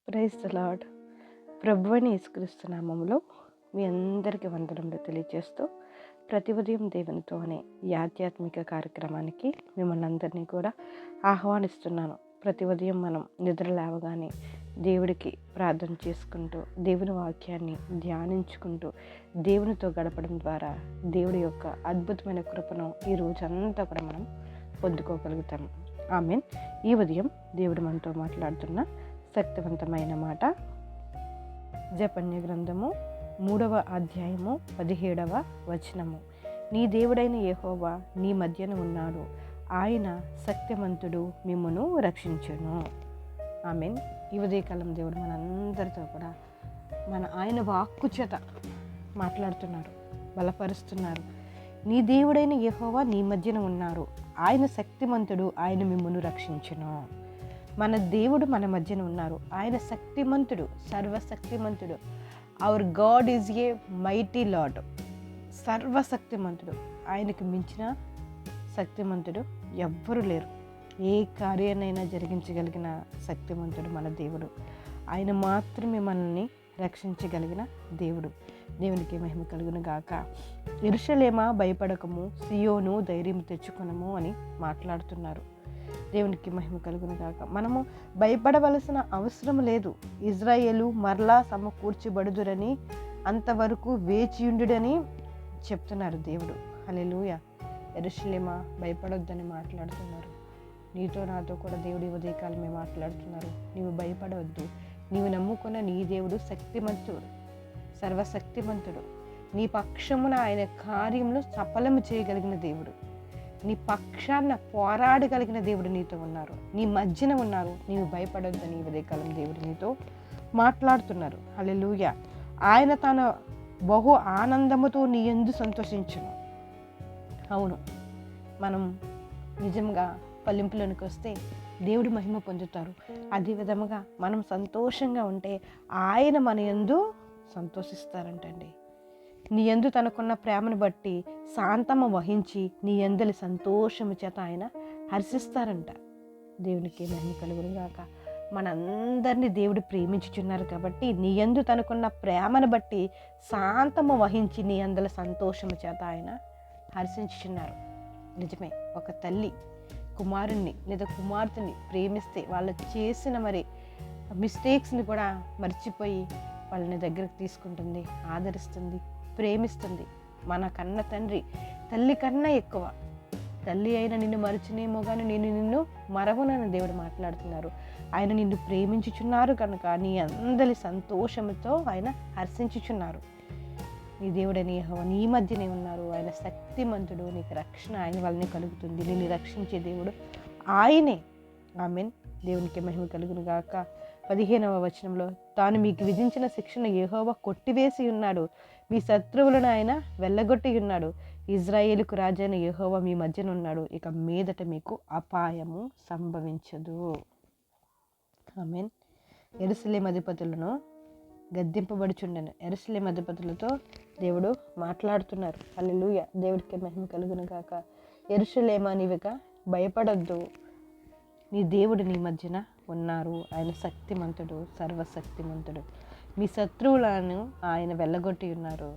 Praise the lord. ప్రభువైన యేసుక్రీస్తు నామములో మీ అందరికీ వందనములు తెలియజేస్తూ ప్రతి ఉదయం దేవునితో అనే ఈ ఆధ్యాత్మిక కార్యక్రమానికి మిమ్మల్ని అందరినీ కూడా ఆహ్వానిస్తున్నాను. ప్రతి ఉదయం మనం నిద్ర లేవగానే దేవుడికి ప్రార్థన చేసుకుంటూ దేవుని వాక్యాన్ని ధ్యానించుకుంటూ దేవునితో గడపడం ద్వారా దేవుడి యొక్క అద్భుతమైన కృపను ఈ రోజంతా కూడా మనం పొందుకోగలుగుతాము. ఆమేన్. ఈ ఉదయం దేవుడు మనతో మాట్లాడుతున్న శక్తివంతమైన మాట జపన్య గ్రంథము 3వ అధ్యాయము 17వ వచనము. నీ దేవుడైన యెహోవా నీ మధ్యన ఉన్నాడు, ఆయన శక్తిమంతుడు, మిమ్మును రక్షించును. ఆమేన్. ఈ ఉదయకాలం దేవుడు మనందరితో కూడా ఆయన వాక్కు చేత మాట్లాడుతున్నారు, బలపరుస్తున్నారు. నీ దేవుడైన యెహోవా నీ మధ్యన ఉన్నారు, ఆయన శక్తిమంతుడు, ఆయన మిమ్మును రక్షించును. మన దేవుడు మన మధ్యన ఉన్నారు, ఆయన శక్తిమంతుడు, సర్వశక్తిమంతుడు. Hour God is a mighty lord. సర్వశక్తిమంతుడు, ఆయనకు మించిన శక్తిమంతుడు ఎవ్వరూ లేరు. ఏ కార్యాన్నైనా జరిగించగలిగిన శక్తిమంతుడు మన దేవుడు. ఆయన మాత్రమే మనల్ని రక్షించగలిగిన దేవుడు. దేవునికి మహిమ కలుగును గాక. యెరూషలేమా భయపడకము, సియోను ధైర్యం తెచ్చుకొనము అని మాట్లాడుతున్నారు. దేవునికి మహిమ కలుగును గాక. మనము భయపడవలసిన అవసరం లేదు. ఇజ్రాయేలు మరలా సమకూర్చబడుదురని, అంతవరకు వేచియుండుడని చెప్తున్నారు దేవుడు. హల్లెలూయా. యెరూషలేమా భయపడొద్దని మాట్లాడుతున్నారు. నీతో నాతో కూడా దేవుడి ఉదయకాలమే మాట్లాడుతున్నారు. నీవు భయపడవద్దు. నీవు నమ్ముకున్న నీ దేవుడు శక్తిమంతుడు, సర్వశక్తిమంతుడు. నీ పక్షమున ఆయన కార్యములు సఫలము చేయగలిగిన దేవుడు. నీ పక్షాన పోరాడగలిగిన దేవుడు నీతో ఉన్నారు, నీ మధ్యన ఉన్నారు. నీవు భయపడొద్దని ఉదయకాలం దేవుడు నీతో మాట్లాడుతున్నారు. హల్లెలూయా. ఆయన తన బహు ఆనందముతో నీ యందు సంతోషించును. అవును, మనం నిజంగా ఫలింపులోనికి వస్తే దేవుడు మహిమ పొందుతారు. అదే విధముగా మనం సంతోషంగా ఉంటే ఆయన మన యందు సంతోషిస్తారంటండి. నీ యందు తనకున్న ప్రేమను బట్టి శాంతము వహించి నీ యందలి సంతోషము చేత ఆయన హర్షిస్తారంట. దేవునికి మహిమ కలుగును గాక. మనందరినీ దేవుడు ప్రేమించుచున్నారు కాబట్టి నీ యందు తనకున్న ప్రేమను బట్టి శాంతము వహించి నీ అందరి సంతోషము చేత ఆయన హర్షించుచున్నారు. నిజమే, ఒక తల్లి కుమారుణ్ణి లేదా కుమార్తెని ప్రేమిస్తే వాళ్ళు చేసిన మిస్టేక్స్ని కూడా మర్చిపోయి వాళ్ళని దగ్గరికి తీసుకుంటుంది, ఆదరిస్తుంది, ప్రేమిస్తుంది. మన కన్న తండ్రి తల్లి కన్నా ఎక్కువ. తల్లి అయిన నిన్ను మరచునేమో కానీ నేను నిన్ను మరవనని దేవుడు మాట్లాడుతున్నారు. ఆయన నిన్ను ప్రేమించుచున్నారు కనుక నీ అందరి సంతోషముతో ఆయన హర్షించుచున్నారు. నీ దేవుడని యెహోవా నీ మధ్యనే ఉన్నారు, ఆయన శక్తిమంతుడు, నీకు రక్షణ ఆయన వల్లనే కలుగుతుంది. నిన్ను రక్షించే దేవుడు ఆయనే. ఆమేన్. దేవునికి మహిమ కలుగును గాక. 15వ వచనంలో, తాను మీకు విధించిన శిక్షను యెహోవా కొట్టివేసి ఉన్నాడు, మీ శత్రువులను ఆయన వెళ్ళగొట్టి ఉన్నాడు. ఇజ్రాయేలుకు రాజైన యెహోవా మీ మధ్యన ఉన్నాడు, ఇక మీదట మీకు అపాయము సంభవించదు. ఆమేన్. యెరూషలేము అధిపతులను గద్దింపబడుచుండెను. యెరూషలేము అధిపతులతో దేవుడు మాట్లాడుతున్నారు. హల్లెలూయా. దేవుడికి మహిమ కలుగును గాక. యెరూషలేమా నీవిక భయపడొద్దు, నీ దేవుడు నీ మధ్యన ఉన్నారు, ఆయన శక్తిమంతుడు, సర్వశక్తిమంతుడు. మీ శత్రువులను ఆయన వెళ్ళగొట్టి ఉన్నారు.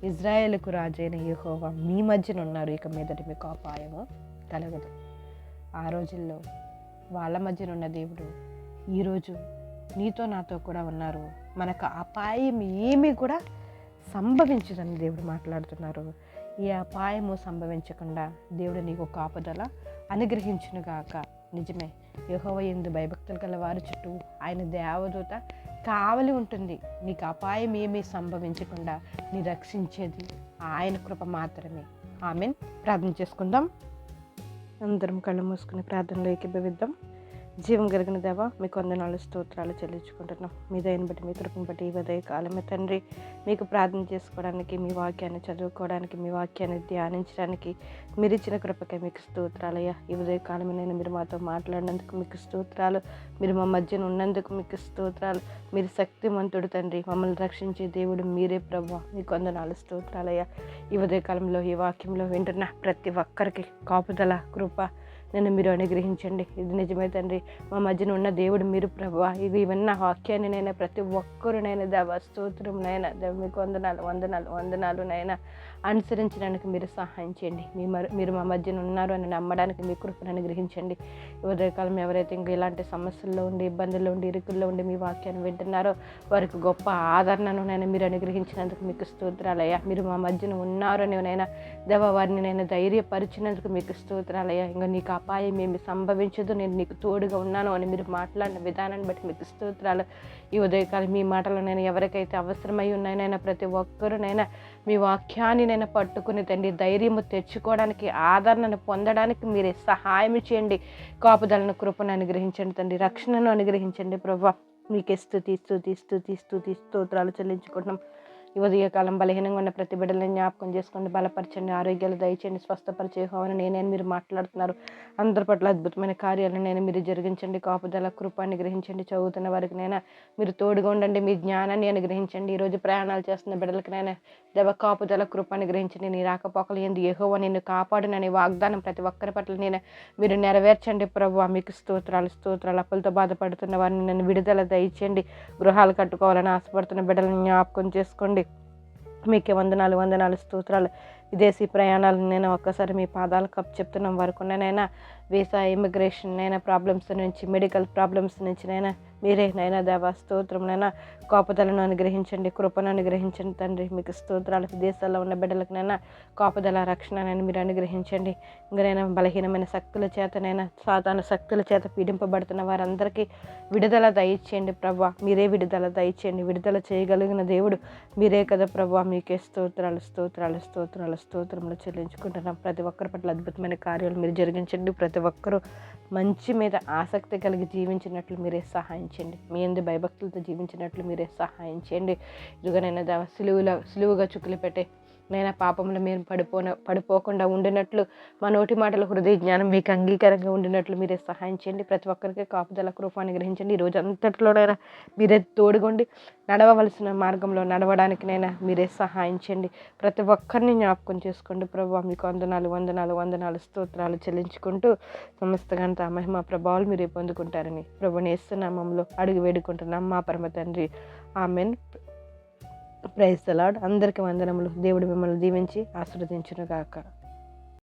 ఇజ్రాయేలుకు రాజైన యెహోవా మీ మధ్యన ఉన్నారు, ఇక మీదట మీకు అపాయము కలగదు. ఆ రోజుల్లో వాళ్ళ మధ్యన ఉన్న దేవుడు ఈరోజు నీతో నాతో కూడా ఉన్నారు. మనకు అపాయం ఏమీ కూడా సంభవించదని దేవుడు మాట్లాడుతున్నారు. ఈ అపాయము సంభవించకుండా దేవుడు నీకు కాపుదల అనుగ్రహించునుగాక. నిజమే, యెహోవా యందు భయభక్తులు గల వారి చుట్టూ ఆయన దేవదూత కావలి ఉంటుంది. నీకు అపాయం ఏమీ సంభవించకుండా నీ రక్షించేది ఆయన కృప మాత్రమే. ఆమేన్. ప్రార్థన చేసుకుందాం. అందరం కళ్ళు మూసుకుని ప్రార్థనలో ఏకీభవిద్దాం. జీవం కలిగిన దేవా, మీకు వందనాలు, స్తోత్రాలు చెల్లించుకుంటున్నాం. మీ దయని బట్టి, మీ కృపను బట్టి ఈ ఉదయ కాలమే తండ్రి, మీకు ప్రార్థన చేసుకోవడానికి, మీ వాక్యాన్ని చదువుకోవడానికి, మీ వాక్యాన్ని ధ్యానించడానికి మీరు ఇచ్చిన కృపకే మీకు స్తోత్రాలయ్యా. ఈ ఉదయ కాలమే నేను మీరు మాతో మాట్లాడినందుకు మీకు స్తోత్రాలు. మీరు మా మధ్యన ఉన్నందుకు మీకు స్తోత్రాలు. మీరు శక్తిమంతుడు తండ్రి, మమ్మల్ని రక్షించే దేవుడు మీరే ప్రభువా. మీకు వందనాలు, స్తోత్రాలయ్యా. ఈ ఉదయ కాలంలో ఈ వాక్యంలో వింటున్న ప్రతి ఒక్కరికి కాపుదల, కృప, నేను మీరు అనుగ్రహించండి. ఇది నిజమే తండ్రి, మా మధ్యన ఉన్న దేవుడు మీరు ప్రభువా. ఇవన్నీ వాక్యాన్ని నైనా ప్రతి ఒక్కరు నైనా దేవ స్తోత్రం నైనా దేవ మీకు వందనాలు వందనాలు వందనాలు నైనా అనుసరించడానికి మీరు సహాయం చేయండి. మీరు మా మధ్యన ఉన్నారు అని నమ్మడానికి మీ కృపను అనుగ్రహించండి. ఉదయకాలం ఎవరైతే ఇంకా ఇలాంటి సమస్యల్లో ఉండి, ఇబ్బందుల్లో ఉండి, ఇరుకుల్లో ఉండి మీ వాక్యాన్ని వింటున్నారో వారికి గొప్ప ఆదరణను నైనా మీరు అనుగ్రహించినందుకు మీకు స్తోత్రాలయ్యా. మీరు మా మధ్యన ఉన్నారు అని నైనా దేవ వారిని నేను ధైర్యపరిచినందుకు మీకు స్తోత్రాలయ్యా. ఇంకా నీకు అపాయం ఏమి సంభవించదు, నేను నీకు తోడుగా ఉన్నాను అని మీరు మాట్లాడిన విధానాన్ని బట్టి మీకు స్తోత్రాలు. ఈ ఉదయకాలం మీ మాటలు నేను ఎవరికైతే అవసరమై ఉన్నాయనైనా ప్రతి ఒక్కరునైనా మీ వాక్యాన్ని నేను పట్టుకుని తండ్రి ధైర్యము తెచ్చుకోవడానికి, ఆదరణను పొందడానికి మీరే సహాయం చేయండి. కాపుదలను కృపను అనుగ్రహించండి తండ్రి, రక్షణను అనుగ్రహించండి ప్రభువా. మీకే స్తుతి స్తోత్రాలు చెల్లించుకుంటున్నాం. ఈ ఉదయకాలం బలహీనంగా ఉన్న ప్రతి బిడ్డలను జ్ఞాపకం చేసుకోండి, బలపరచండి, ఆరోగ్యాలు దయచేయండి, స్వస్థపరిచే హోవని నేనే మీరు మాట్లాడుతున్నారు. అందరి పట్ల అద్భుతమైన కార్యాలను నేను మీరు జరిగించండి. కాపుదల కృపాన్ని గ్రహించండి. చదువుతున్న వారికి నైనా మీరు తోడుగా ఉండండి, మీ జ్ఞానాన్ని అనుగ్రహించండి. ఈరోజు ప్రయాణాలు చేస్తున్న బిడ్డలకి దేవ కాపుదల కృపాన్ని గ్రహించండి. నీ రాకపోకలు ఏంది యెహోవా నిన్ను కాపాడునని వాగ్దానం ప్రతి ఒక్కరి పట్ల మీరు నెరవేర్చండి ప్రభువా. మీకు స్తోత్రాలు. అప్పులతో బాధపడుతున్న వారిని నన్ను విడుదల దయచేయండి. గృహాలు కట్టుకోవాలని ఆశపడుతున్న బిడ్డలను జ్ఞాపకం చేసుకోండి. మీకే వందనాలు స్తోత్రాలు. విదేశీ ప్రయాణాలను నేను ఒక్కసారి మీ పాదాలకు కప్పు చెప్తున్నాం వరకు నైనా వీసా, ఇమిగ్రేషన్ నైనా ప్రాబ్లమ్స్ నుంచి, మెడికల్ ప్రాబ్లమ్స్ నుంచి నైనా మీరే నైనా దేవా స్తోత్రంనైనా కాపుదలను అనుగ్రహించండి, కృపను అనుగ్రహించండి తండ్రి. మీకు స్తోత్రాలు. విదేశాల్లో ఉన్న బిడ్డలకునైనా కాపుదల, రక్షణనైనా మీరు అనుగ్రహించండి. ఇంకనైనా బలహీనమైన శక్తుల చేతనైనా, సాతాను శక్తుల చేత పీడింపబడుతున్న వారందరికీ విడుదల దయచేయండి ప్రభా. మీరే విడుదల దయచేయండి. విడుదల చేయగలిగిన దేవుడు మీరే కదా ప్రభా. మీకే స్తోత్రములు చెల్లించుకుంటున్నాం. ప్రతి ఒక్కరి పట్ల అద్భుతమైన కార్యాలు మీరు జరిగించండి. ప్రతి ఒక్కరూ మంచి మీద ఆసక్తి కలిగి జీవించినట్లు మీరే సహాయం చేయండి. మీ యందు భయభక్తులతో జీవించినట్లు మీరే సహాయం చేయండి. ఇదిగోనైనా సులువుగా చుక్కులు పెట్టే నైనా పాపంలో మేము పడిపోకుండా ఉండినట్లు, మా నోటి మాటల హృదయ జ్ఞానం మీకు అంగీకారంగా ఉండినట్లు మీరే సహాయం చేయండి. ప్రతి ఒక్కరికి కాపుదల కృపాన్ని గ్రహించండి. ఈ రోజు అంతట్లోనైనా మీరే తోడుగొండి, నడవవలసిన మార్గంలో నడవడానికినైనా మీరే సహాయం చేయండి. ప్రతి ఒక్కరిని జ్ఞాపకం చేసుకోండి ప్రభువా. మీకు వందనాలు స్తోత్రాలు చెల్లించుకుంటూ సమస్తగంత మహిమ ప్రభావాలు మీరే పొందుకుంటారని ప్రభుని యేసు నామములో అడిగి వేడుకుంటున్నాం మా పరమ తండ్రి. ఆమెన్. Praise the lord. అందరికీ వందనములు. దేవుడు మిమ్మల్ని దీవించి ఆశీర్వదించును గాక.